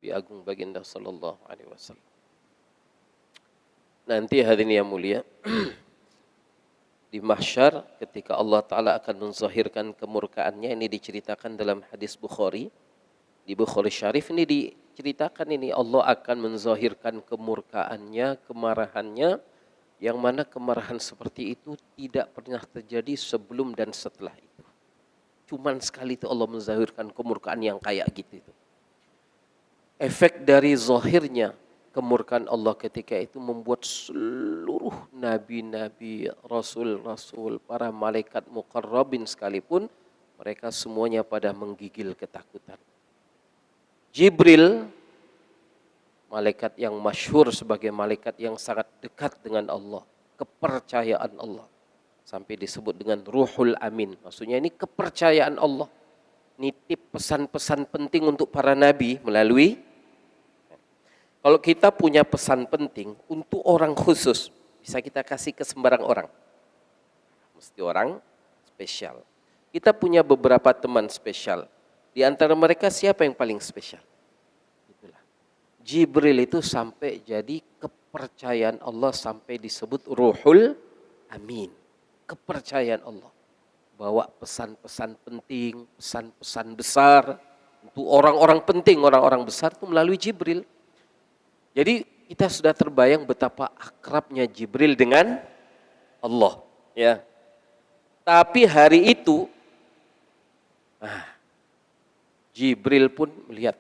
Nabi Agung Baginda Sallallahu Alaihi Wasallam. Nanti hadirin yang mulia, di mahsyar ketika Allah Ta'ala akan menzahirkan kemurkaannya, ini diceritakan dalam hadis Bukhari. Di Bukhari Syarif ini diceritakan ini Allah akan menzahirkan kemurkaannya, kemarahannya, yang mana kemarahan seperti itu tidak pernah terjadi sebelum dan setelah itu. Cuman sekali itu Allah menzahirkan kemurkaan yang kayak gitu itu. Efek dari zahirnya kemurkaan Allah ketika itu membuat seluruh nabi-nabi, rasul-rasul, para malaikat muqarrabin sekalipun, mereka semuanya pada menggigil ketakutan. Jibril, malaikat yang masyhur sebagai malaikat yang sangat dekat dengan Allah, kepercayaan Allah, sampai disebut dengan Ruhul Amin. Maksudnya ini kepercayaan Allah, nitip pesan-pesan penting untuk para nabi melalui. Kalau kita punya pesan penting untuk orang khusus, bisa kita kasih ke sembarang orang. Mesti orang spesial. Kita punya beberapa teman spesial. Di antara mereka siapa yang paling spesial? Itulah. Jibril itu sampai jadi kepercayaan Allah, sampai disebut Ruhul Amin. Kepercayaan Allah. Bawa pesan-pesan penting, pesan-pesan besar untuk orang-orang penting, orang-orang besar itu melalui Jibril. Jadi kita sudah terbayang betapa akrabnya Jibril dengan Allah, ya. Tapi hari itu Jibril pun melihat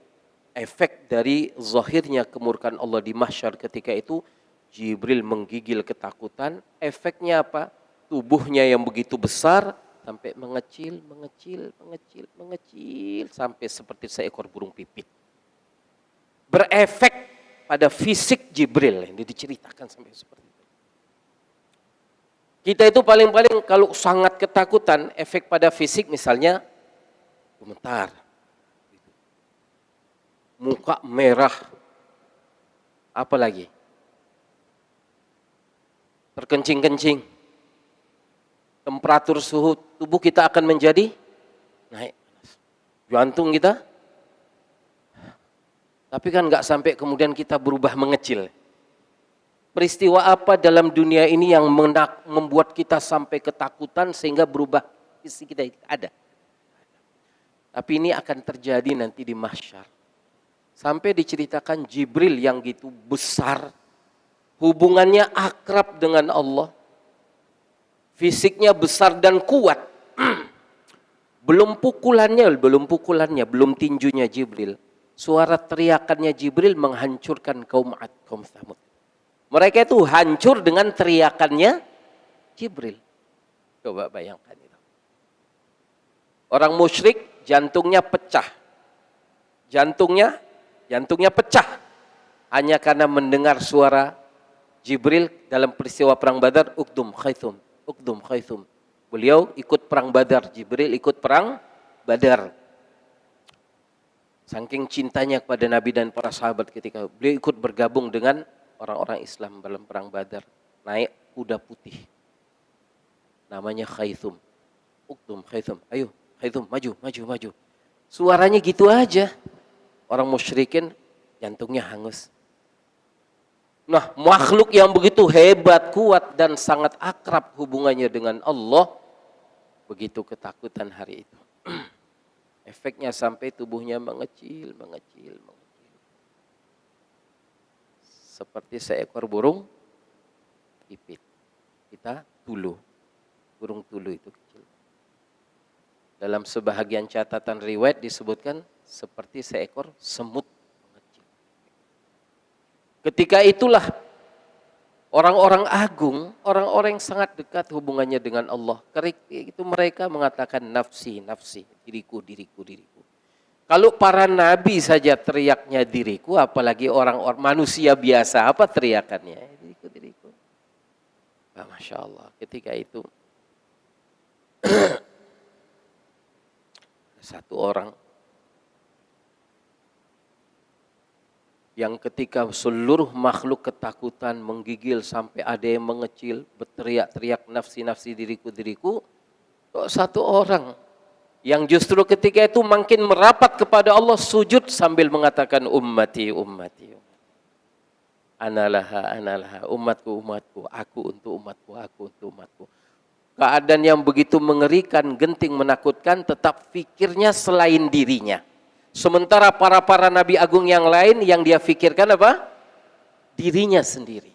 efek dari zahirnya kemurkaan Allah di mahsyar ketika itu. Jibril menggigil ketakutan. Efeknya apa? Tubuhnya yang begitu besar sampai mengecil sampai seperti seekor burung pipit. Berefek pada fisik Jibril, ini diceritakan sampai seperti itu. Kita itu paling-paling kalau sangat ketakutan, efek pada fisik misalnya gemetar, muka merah, apalagi terkencing-kencing, temperatur suhu tubuh kita akan menjadi naik, jantung kita. Tapi kan nggak sampai kemudian kita berubah mengecil. Peristiwa apa dalam dunia ini yang membuat kita sampai ketakutan sehingga berubah isi kita? Ada. Tapi ini akan terjadi nanti di mahsyar. Sampai diceritakan Jibril yang gitu besar, hubungannya akrab dengan Allah, fisiknya besar dan kuat. Belum pukulannya, belum tinjunya Jibril. Suara teriakannya Jibril menghancurkan kaum Ad, kaum Tsamud. Mereka itu hancur dengan teriakannya Jibril. Coba bayangkan itu. Orang musyrik jantungnya pecah. Jantungnya pecah. Hanya karena mendengar suara Jibril dalam peristiwa perang Badar, Ukdum Khaythum. Beliau ikut perang Badar, Jibril ikut perang Badar. Saking cintanya kepada Nabi dan para sahabat ketika beliau ikut bergabung dengan orang-orang Islam dalam perang Badar. Naik kuda putih. Namanya Khaythum. Ukdum Khaythum. Ayo Khaythum, maju. Suaranya gitu aja. Orang musyrikin jantungnya hangus. Nah, makhluk yang begitu hebat, kuat dan sangat akrab hubungannya dengan Allah, begitu ketakutan hari itu. Efeknya sampai tubuhnya mengecil. Seperti seekor burung pipit. Kita burung tulu itu kecil. Dalam sebahagian catatan riwayat disebutkan seperti seekor semut mengecil. Ketika itulah orang-orang agung, orang-orang yang sangat dekat hubungannya dengan Allah. Itu mereka mengatakan nafsi, diriku. Kalau para nabi saja teriaknya diriku, apalagi orang-orang manusia biasa, apa teriakannya? Diriku. Masya Allah, ketika itu satu orang yang ketika seluruh makhluk ketakutan, menggigil sampai ada yang mengecil, berteriak-teriak nafsi diriku. Kok satu orang yang justru ketika itu makin merapat kepada Allah, sujud sambil mengatakan ummati, ummati. Analaha, analaha, umatku, umatku, aku untuk umatku, aku untuk umatku. Keadaan yang begitu mengerikan, genting, menakutkan, tetap fikirnya selain dirinya. Sementara para nabi agung yang lain yang dia fikirkan apa? Dirinya sendiri.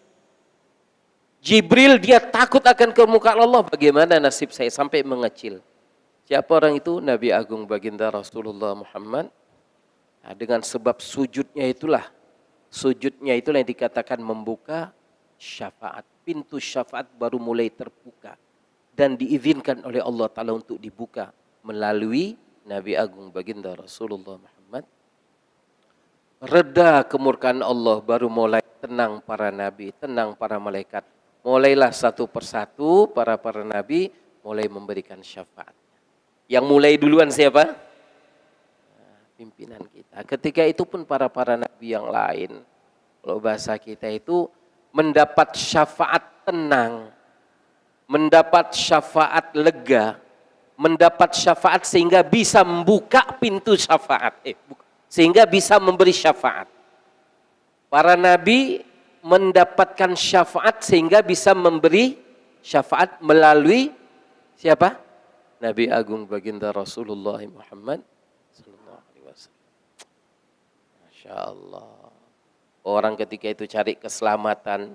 Jibril dia takut akan kemurkaan Allah, bagaimana nasib saya sampai mengecil. Siapa orang itu? Nabi agung baginda Rasulullah Muhammad. Nah, dengan sebab sujudnya itulah yang dikatakan membuka syafaat. Pintu syafaat baru mulai terbuka dan diizinkan oleh Allah Ta'ala untuk dibuka melalui Nabi agung baginda Rasulullah Muhammad. Reda kemurkaan Allah, baru mulai tenang para nabi, tenang para malaikat. Mulailah satu persatu para nabi mulai memberikan syafaat. Yang mulai duluan siapa? Pimpinan kita. Ketika itu pun para nabi yang lain, kalau bahasa kita itu mendapat syafaat tenang, mendapat syafaat lega, mendapat syafaat sehingga bisa membuka pintu syafaat, sehingga bisa memberi syafaat. Para nabi mendapatkan syafaat sehingga bisa memberi syafaat melalui siapa? Nabi agung baginda Rasulullah Muhammad sallallahu alaihi wasallam. Masya Allah. Orang ketika itu cari keselamatan.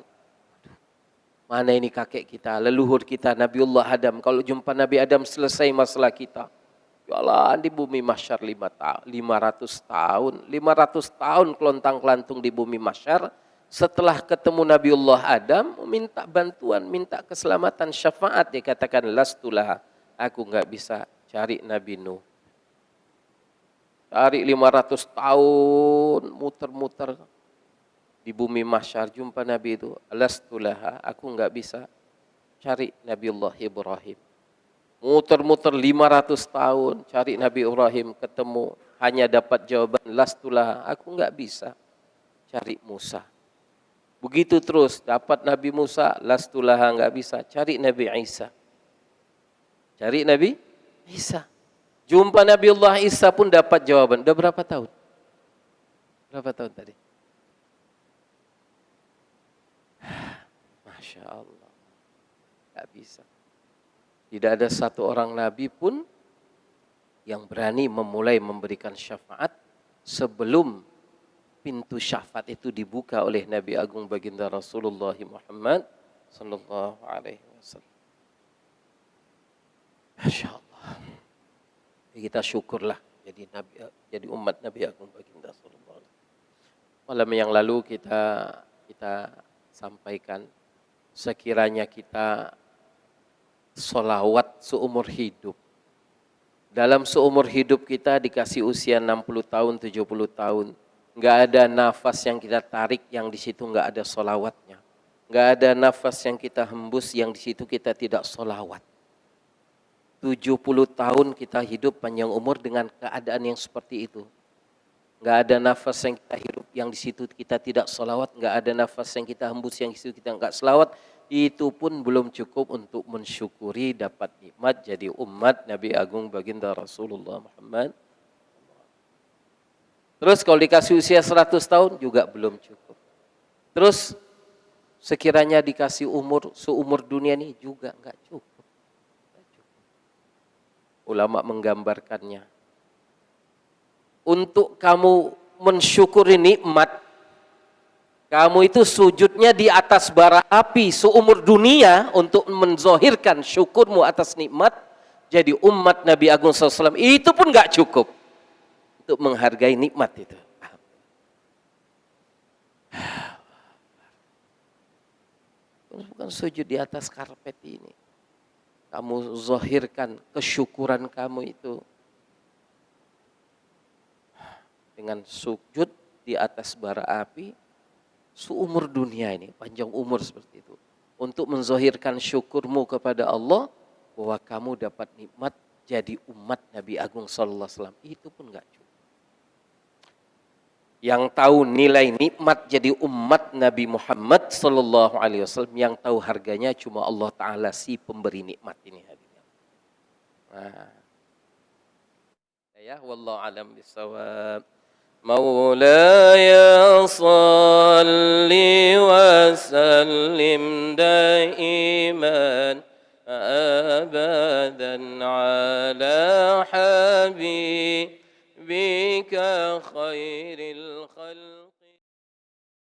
Mana ini kakek kita, leluhur kita, Nabiullah Adam. Kalau jumpa Nabi Adam selesai masalah kita. Jalan di bumi mahsyar 500 tahun. 500 tahun kelontang-kelantung di bumi mahsyar. Setelah ketemu Nabiullah Adam, minta bantuan, minta keselamatan, syafaat. Dia katakan, lastulah, aku nggak bisa cari Nabi Nuh. Cari 500 tahun, muter-muter di bumi mahsyar, jumpa Nabi itu, lastulah, aku nggak bisa cari Nabiullah Ibrahim. Muter-muter 500 tahun, cari Nabi Ibrahim, ketemu, hanya dapat jawaban, lastulah, aku nggak bisa cari Musa. Begitu terus, dapat Nabi Musa, lastulah, nggak bisa, cari Nabi Isa. Cari Nabi Isa. Jumpa Nabiullah Isa pun dapat jawaban. Udah berapa tahun? Berapa tahun tadi? Masya Allah. Gak bisa. Tidak ada satu orang Nabi pun yang berani memulai memberikan syafaat sebelum pintu syafaat itu dibuka oleh Nabi agung baginda Rasulullah Muhammad sallallahu alaihi wasallam. Masya Allah. Kita syukurlah jadi umat Nabi agung baginda sallallahu alaihi wasallam. Malam yang lalu kita sampaikan, sekiranya kita sholawat seumur hidup. Dalam seumur hidup kita dikasih usia 60 tahun, 70 tahun. Nggak ada nafas yang kita tarik yang di situ nggak ada sholawatnya. Nggak ada nafas yang kita hembus yang di situ kita tidak sholawat. 70 tahun kita hidup panjang umur dengan keadaan yang seperti itu. Nggak ada nafas yang kita hidup yang di situ kita tidak sholawat. Nggak ada nafas yang kita hembus yang di situ kita nggak sholawat. Itu pun belum cukup untuk mensyukuri dapat nikmat jadi umat Nabi agung baginda Rasulullah Muhammad. Terus kalau dikasih usia 100 tahun juga belum cukup. Terus sekiranya dikasih umur seumur dunia ini juga nggak cukup. Ulama menggambarkannya. Untuk kamu mensyukuri nikmat, kamu itu sujudnya di atas bara api seumur dunia untuk menzohirkan syukurmu atas nikmat. Jadi umat Nabi Agung SAW itu pun gak cukup untuk menghargai nikmat itu. Bukan sujud di atas karpet ini. Kamu zohirkan kesyukuran kamu itu dengan sujud di atas bara api seumur dunia ini, panjang umur seperti itu. Untuk menzohirkan syukurmu kepada Allah bahwa kamu dapat nikmat jadi umat Nabi Agung Sallallahu Alaihi Wasallam. Itu pun gak cukup. Yang tahu nilai nikmat jadi umat Nabi Muhammad Sallallahu Alaihi Wasallam, yang tahu harganya cuma Allah Ta'ala si pemberi nikmat ini. Nah, Ya, wallahu alam bisawab. مولاي صل وسلم دائما أبدا على حبيبك خير الخلق